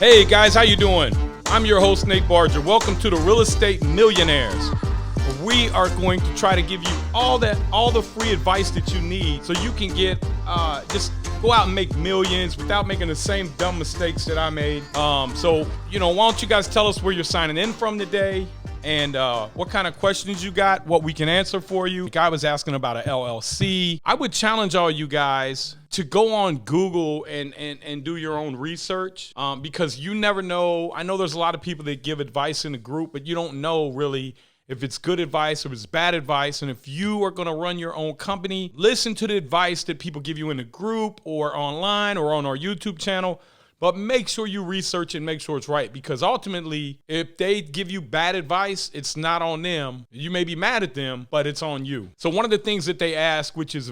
Hey guys, how you doing? I'm your host, Nate Barger. Welcome to the Real Estate Millionaires. We are going to try to give you all the free advice that you need so you can get just go out and make millions without making the same dumb mistakes that I made. So why don't you guys tell us where you're signing in from today and what kind of questions you got, what we can answer for you. The guy was asking about an LLC. I would challenge all you guys to go on Google and do your own research because you never know. I know there's a lot of people that give advice in the group, but you don't know really if it's good advice or if it's bad advice. And if you are going to run your own company, listen to the advice that people give you in the group or online or on our YouTube channel. But make sure you research and make sure it's right, because ultimately, if they give you bad advice, it's not on them. You may be mad at them, but it's on you. So one of the things that they ask, which is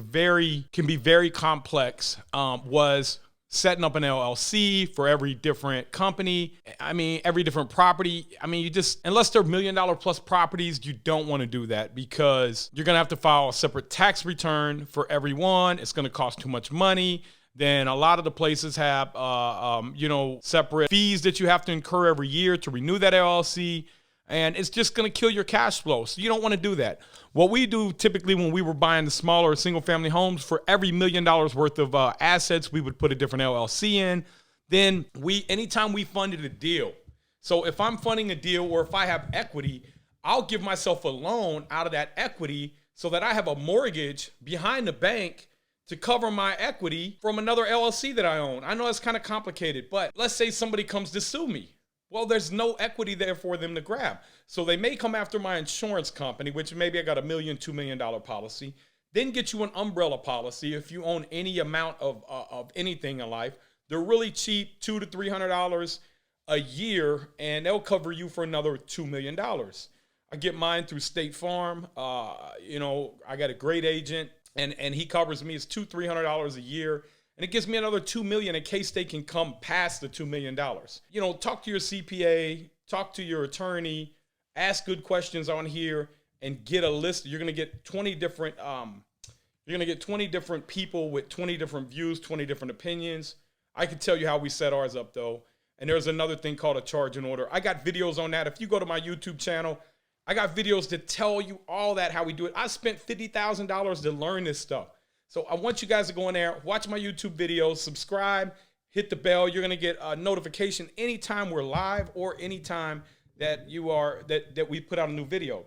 can be very complex, was setting up an LLC for every different company. Every different property. Unless they're $1 million plus properties, you don't want to do that because you're going to have to file a separate tax return for every one. It's going to cost too much money. Then a lot of the places have, separate fees that you have to incur every year to renew that LLC. And it's just going to kill your cash flow. So you don't want to do that. What we do typically when we were buying the smaller single family homes, for every $1 million worth of assets, we would put a different LLC in. Then anytime we funded a deal. So if I'm funding a deal or if I have equity, I'll give myself a loan out of that equity so that I have a mortgage behind the bank to cover my equity from another LLC that I own. I know it's kind of complicated, but let's say somebody comes to sue me. Well, there's no equity there for them to grab. So they may come after my insurance company, which maybe I got $1 million, $2 million policy, then get you an umbrella policy if you own any amount of anything in life. They're really cheap, $200 to $300 a year, and they'll cover you for another $2 million. I get mine through State Farm. I got a great agent. And he covers me. It's $200-$300 a year. And it gives me another $2 million in case they can come past the $2 million. Talk to your CPA, talk to your attorney, ask good questions on here, and get a list. You're gonna get 20 different people with 20 different views, 20 different opinions. I can tell you how we set ours up though. And there's another thing called a charge and order. I got videos on that. If you go to my YouTube channel, I got videos to tell you all that, how we do it. I spent $50,000 to learn this stuff. So I want you guys to go in there, watch my YouTube videos, subscribe, hit the bell. You're going to get a notification anytime we're live or anytime that that we put out a new video.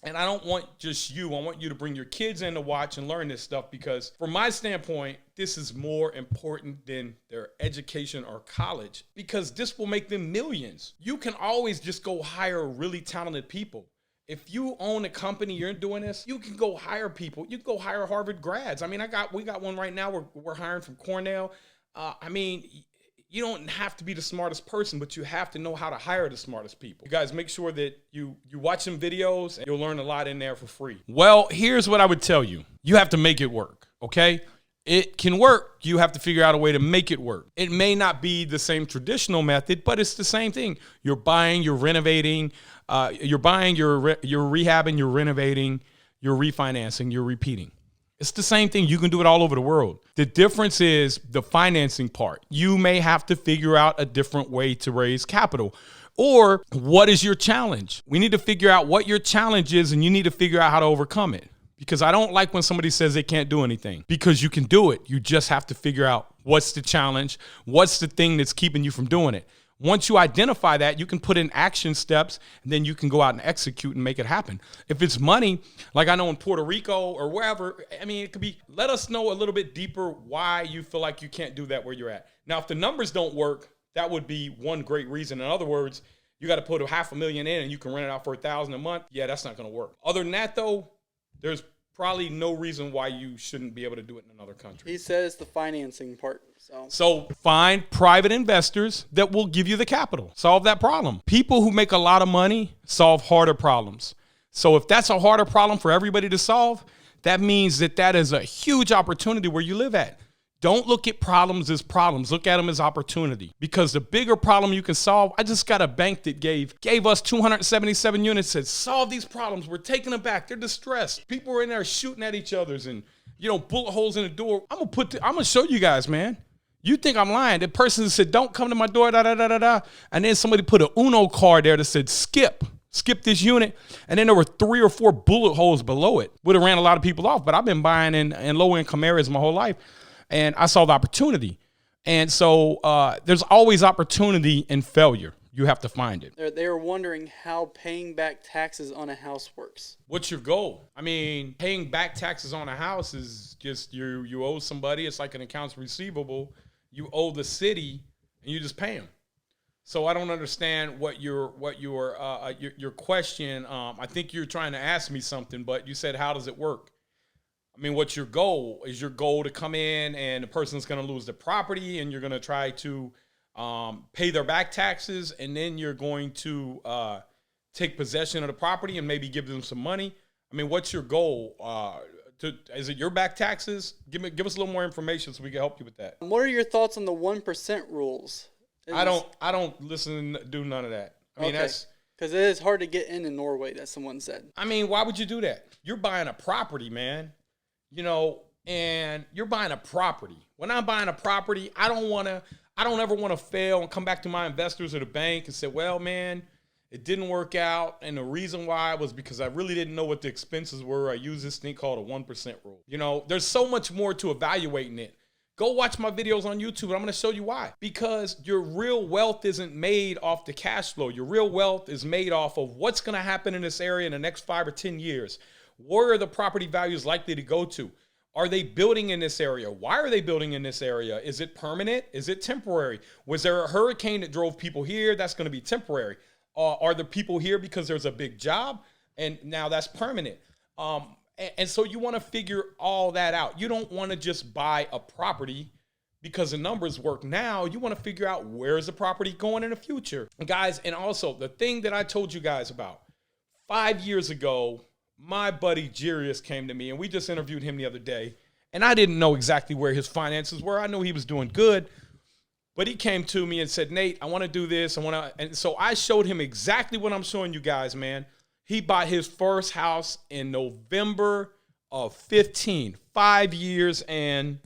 And I don't want just you. I want you to bring your kids in to watch and learn this stuff because from my standpoint, this is more important than their education or college because this will make them millions. You can always just go hire really talented people. If you own a company, you're doing this, you can go hire people. You can go hire Harvard grads. We got one right now. We're hiring from Cornell. You don't have to be the smartest person, but you have to know how to hire the smartest people. You guys make sure that you watch some videos and you'll learn a lot in there for free. Well, here's what I would tell you. You have to make it work, okay? It can work. You have to figure out a way to make it work. It may not be the same traditional method, but it's the same thing. You're buying, you're renovating, you're rehabbing, you're renovating, you're refinancing, you're repeating. It's the same thing. You can do it all over the world. The difference is the financing part. You may have to figure out a different way to raise capital. Or what is your challenge? We need to figure out what your challenge is, and you need to figure out how to overcome it. Because I don't like when somebody says they can't do anything. Because you can do it. You just have to figure out what's the challenge, what's the thing that's keeping you from doing it. Once you identify that, you can put in action steps, and then you can go out and execute and make it happen. If it's money, like I know in Puerto Rico or wherever, it could be, let us know a little bit deeper why you feel like you can't do that where you're at. Now, if the numbers don't work, that would be one great reason. In other words, you got to put $500,000 in and you can rent it out for $1,000 a month. Yeah, that's not going to work. Other than that, though, there's probably no reason why you shouldn't be able to do it in another country. He says the financing part. So find private investors that will give you the capital. Solve that problem. People who make a lot of money solve harder problems. So if that's a harder problem for everybody to solve, that means that is a huge opportunity where you live at. Don't look at problems as problems. Look at them as opportunity. Because the bigger problem you can solve, I just got a bank that gave us 277 units, said, solve these problems. We're taking them back. They're distressed. People are in there shooting at each other and, bullet holes in the door. I'm going to show you guys, man. You think I'm lying. The person said, don't come to my door, da, da, da, da, da. And then somebody put a Uno card there that said, skip this unit. And then there were 3 or 4 bullet holes below it. Would have ran a lot of people off, but I've been buying in low-income areas my whole life, and I saw the opportunity. And so there's always opportunity in failure. You have to find it. They were wondering how paying back taxes on a house works. What's your goal? I mean, paying back taxes on a house is just you owe somebody. It's like an accounts receivable. You owe the city, and you just pay them. So I don't understand what your question. I think you're trying to ask me something, but you said, how does it work? I mean, what's your goal? Is your goal to come in and the person's going to lose the property, and you're going to try to pay their back taxes, and then you're going to take possession of the property and maybe give them some money? I mean, what's your goal? Is it your back taxes? Give us a little more information so we can help you with that. What are your thoughts on the 1% rules? I don't listen, do none of that. I mean, that's because it is hard to get in Norway, that someone said. I mean, why would you do that? You're buying a property, man. You know, and you're buying a property. When I'm buying a property, I don't ever want to fail and come back to my investors or the bank and say, well, man, it didn't work out. And the reason why was because I really didn't know what the expenses were. I use this thing called a 1% rule. You know, there's so much more to evaluating it. Go watch my videos on YouTube, and I'm going to show you why. Because your real wealth isn't made off the cash flow. Your real wealth is made off of what's going to happen in this area in the next 5 or 10 years. Where are the property values likely to go to? Are they building in this area? Why are they building in this area? Is it permanent? Is it temporary? Was there a hurricane that drove people here? That's going to be temporary. Are the people here because there's a big job? And now that's permanent. And so you want to figure all that out. You don't want to just buy a property because the numbers work now. You want to figure out where is the property going in the future. And guys, and also the thing that I told you guys about 5 years ago, my buddy Jirius came to me, and we just interviewed him the other day, and I didn't know exactly where his finances were. I knew he was doing good, but he came to me and said, Nate, I want to do this. And so I showed him exactly what I'm showing you guys, man. He bought his first house in November of 15, 5 years and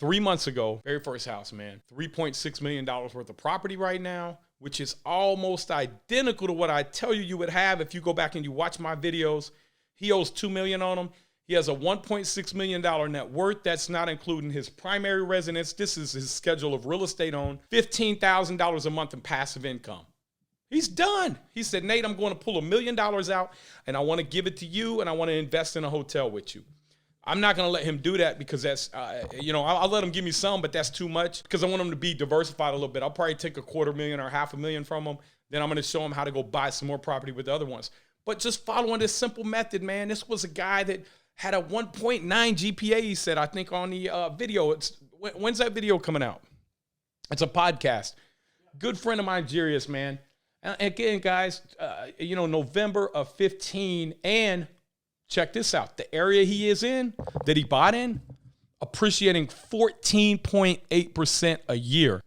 3 months ago. Very first house, man. $3.6 million worth of property right now, which is almost identical to what I tell you would have if you go back and you watch my videos. He owes $2 million on them. He has a $1.6 million net worth. That's not including his primary residence. This is his schedule of real estate owned. $15,000 a month in passive income. He's done. He said, Nate, I'm going to pull $1 million out, and I want to give it to you, and I want to invest in a hotel with you. I'm not going to let him do that because that's, I'll let him give me some, but that's too much because I want him to be diversified a little bit. I'll probably take $250,000 or $500,000 from him. Then I'm going to show him how to go buy some more property with the other ones. But just following this simple method, man, this was a guy that had a 1.9 GPA, he said, I think on the video. When's that video coming out? It's a podcast. Good friend of mine, Jirius, man. And again, guys, November of 15, and check this out. The area he is in, that he bought in, appreciating 14.8% a year.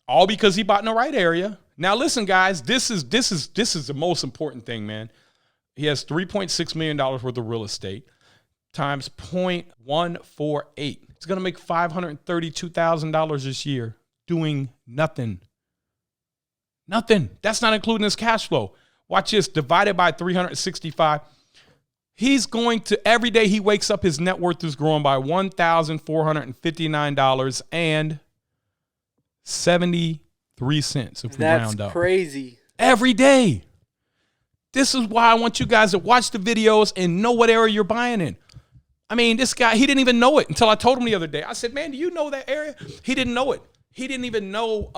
All because he bought in the right area. Now, listen, guys, this is the most important thing, man. He has $3.6 million worth of real estate times 0.148. It's going to make $532,000 this year doing nothing. Nothing. That's not including his cash flow. Watch this, divided by 365. He's going to, every day he wakes up, his net worth is growing by $1,459.73 if we round up. That's crazy. Every day. This is why I want you guys to watch the videos and know what area you're buying in. I mean, this guy, he didn't even know it until I told him the other day. I said, man, do you know that area? He didn't know it. He didn't even know,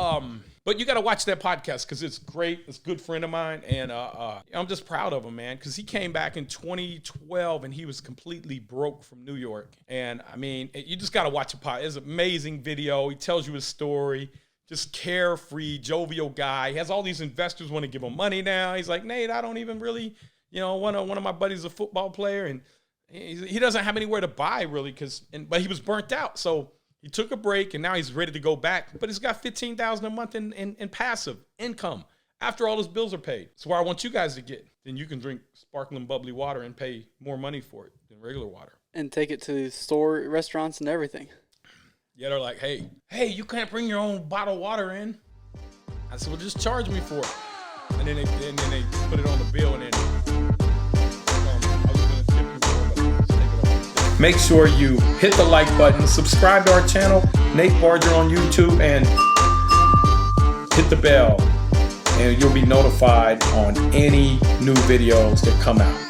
but you got to watch that podcast because it's great. It's a good friend of mine, and I'm just proud of him, man, because he came back in 2012, and he was completely broke from New York. And, I mean, you just got to watch it. It's an amazing video. He tells you his story. Just carefree, jovial guy. He has all these investors want to give him money now. He's like, Nate, I don't even really, one of my buddies is a football player, and he doesn't have anywhere to buy, really, but he was burnt out. So he took a break, and now he's ready to go back. But he's got $15,000 a month in passive income after all his bills are paid. That's where I want you guys to get. Then you can drink sparkling bubbly water and pay more money for it than regular water. And take it to restaurants and everything. Yeah, they're like, hey, you can't bring your own bottled water in. I said, well, just charge me for it. And then they put it on the bill, and then I was gonna tip you for it, but just take it off. Make sure you hit the like button, subscribe to our channel, Nate Barger on YouTube, and hit the bell, and you'll be notified on any new videos that come out.